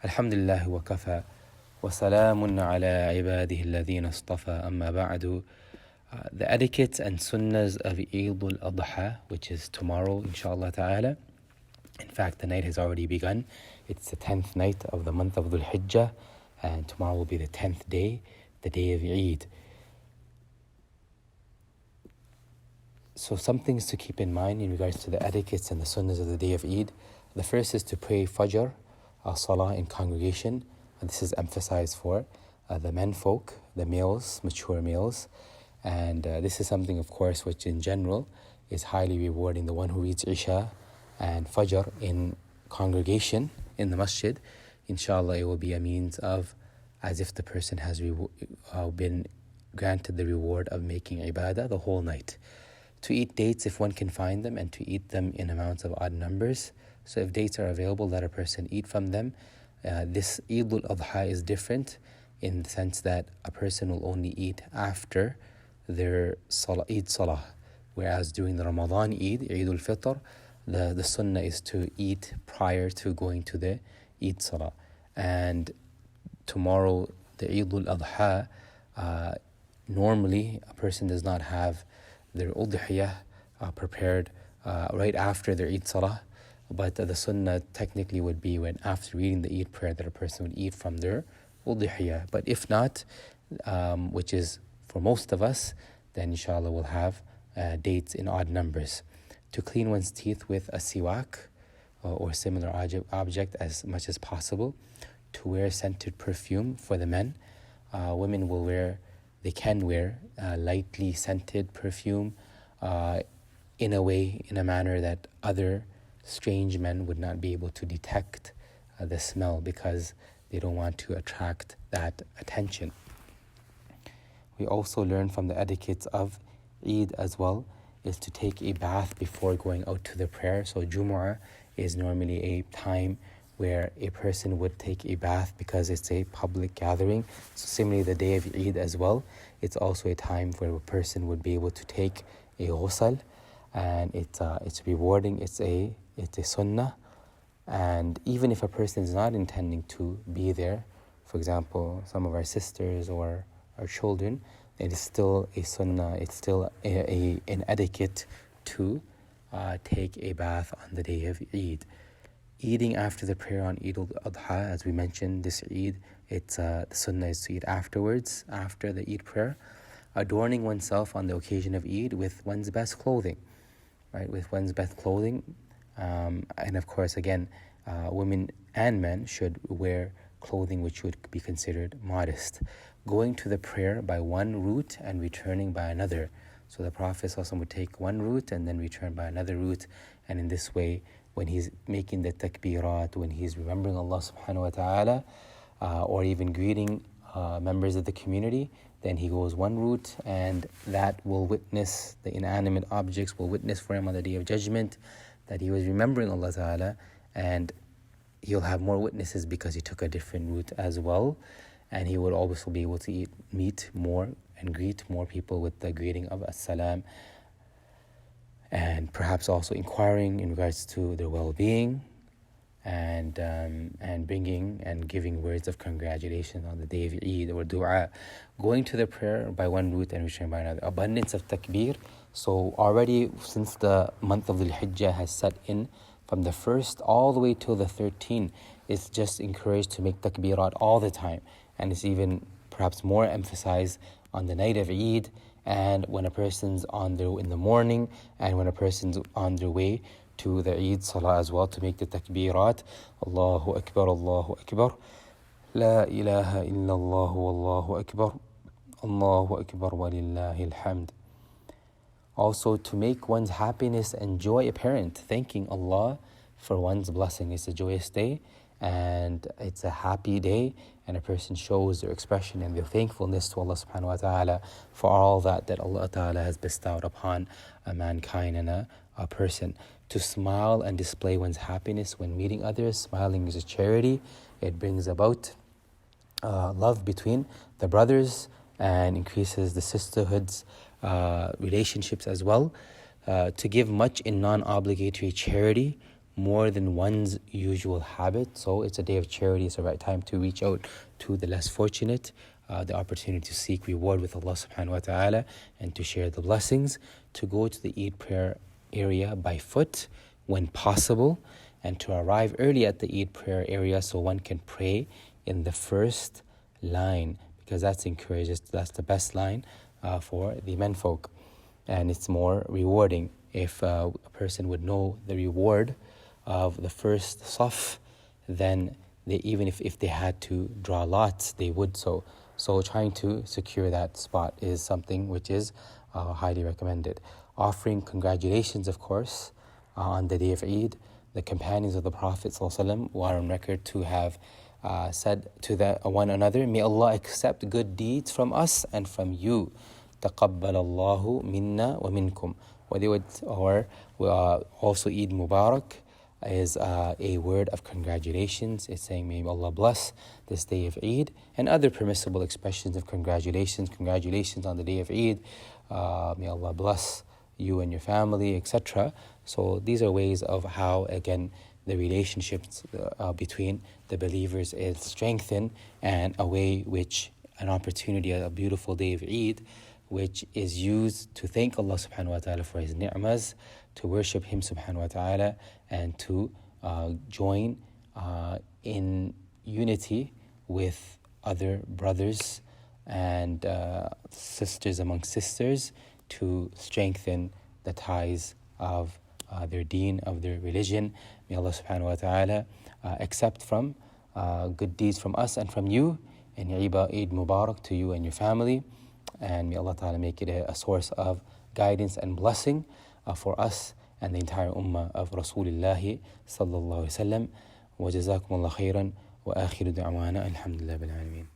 Alhamdulillah wa kafa wa salamun ala ibadihi alladhina istafa amma ba'du. The etiquettes and sunnahs of Eid al-Adha, which is tomorrow inshallah ta'ala. In fact, the night has already begun. It's the 10th night of the month of Dhul Hijjah, and tomorrow will be the 10th day, the day of Eid. So some things to keep in mind in regards to the etiquettes and the sunnahs of the day of Eid. The first is to pray Fajr, Salah in congregation. And this is emphasized for the menfolk, the males, mature males. And this is something, of course, which in general is highly rewarding. The one who reads Isha and Fajr in congregation in the masjid, inshallah, it will be a means of as if the person has been granted the reward of making ibadah the whole night. To eat dates if one can find them, and to eat them in amounts of odd numbers. So if dates are available, let a person eat from them. This Eid al-Adha is different in the sense that a person will only eat after their Eid Salah. Whereas during the Ramadan Eid, Eid al-Fitr, the sunnah is to eat prior to going to the Eid Salah. And tomorrow, the Eid al-Adha, normally a person does not have their udhiyah prepared right after their Eid Salah. But the sunnah technically would be when after reading the Eid prayer that a person would eat from their udhiyah. But if not, which is for most of us, then inshallah we'll have dates in odd numbers. To clean one's teeth with a siwak or similar object as much as possible. To wear scented perfume for the men. Women they can wear lightly scented perfume in a manner that other strange men would not be able to detect the smell because they don't want to attract that attention. We also learn from the etiquettes of Eid as well is to take a bath before going out to the prayer. So Jumu'ah is normally a time where a person would take a bath because it's a public gathering. So similarly, the day of Eid as well, it's also a time where a person would be able to take a ghusl, and it's rewarding. It's a sunnah, and even if a person is not intending to be there, for example, some of our sisters or our children, it is still a sunnah. It's still an etiquette to take a bath on the day of Eid. Eating after the prayer on Eid al-Adha, as we mentioned, this Eid, the sunnah is to eat afterwards, after the Eid prayer. Adorning oneself on the occasion of Eid with one's best clothing, right? With one's best clothing. And of course, again, women and men should wear clothing which would be considered modest. Going to the prayer by one route and returning by another. So the Prophet ﷺ would take one route and then return by another route. And in this way, when he's making the takbirat, when he's remembering Allah subhanahu wa ta'ala, or even greeting members of the community, then he goes one route, and that will witness, the inanimate objects will witness for him on the Day of Judgment that he was remembering Allah ta'ala, and he'll have more witnesses because he took a different route as well. And he would also be able to meet more and greet more people with the greeting of As-Salam, and perhaps also inquiring in regards to their well-being, and bringing and giving words of congratulations on the day of Eid or dua. Going to the prayer by one route and returning by another. Abundance of takbir. So already since the month of Dhul Hijjah has set in, from the 1st all the way till the 13th, it's just encouraged to make takbirat all the time. And it's even perhaps more emphasized on the night of Eid, and when a person's in the morning, and when a person's on their way to the Eid Salah as well, to make the takbirat. Allahu Akbar, Allahu Akbar. La ilaha illallah, Wallahu Akbar. Allahu Akbar, walillahi alhamd. Also, to make one's happiness and joy apparent, thanking Allah for one's blessing. It's a joyous day, and it's a happy day, and a person shows their expression and their thankfulness to Allah subhanahu wa ta'ala for all that Allah ta'ala has bestowed upon mankind and a person. To smile and display one's happiness when meeting others. Smiling is a charity. It brings about love between the brothers and increases the sisterhood's relationships as well. To give much in non-obligatory charity, more than one's usual habit. So it's a day of charity. It's the right time to reach out to the less fortunate, the opportunity to seek reward with Allah subhanahu wa ta'ala and to share the blessings, to go to the Eid prayer area by foot when possible, and to arrive early at the Eid prayer area so one can pray in the first line, because that's encouraged. That's the best line for the menfolk, and it's more rewarding. If a person would know the reward of the first saf, then even if they had to draw lots, they would so. So trying to secure that spot is something which is highly recommended. Offering congratulations, of course, on the day of Eid. The companions of the Prophet ﷺ were on record to have said to one another, "May Allah accept good deeds from us and from you. تقبل الله منا ومنكم." Or also Eid Mubarak is a word of congratulations. It's saying, may Allah bless this day of Eid, and other permissible expressions of congratulations. Congratulations on the day of Eid. May Allah bless you and your family, etc. So these are ways of how, again, the relationships between the believers is strengthened, and a way which an opportunity, a beautiful day of Eid, which is used to thank Allah subhanahu wa ta'ala for His ni'mas, to worship Him subhanahu wa ta'ala, and to join in unity with other brothers and sisters amongst sisters, to strengthen the ties of their deen, of their religion. May Allah subhanahu wa ta'ala accept from good deeds from us and from you, and Eid Mubarak to you and your family. And may Allah ta'ala make it a source of guidance and blessing for us and the entire ummah of Rasulullah sallallahu alaihi wasallam. Wa jazakumullah khairan wa akhiru da'wana alhamdulillah bil alamin.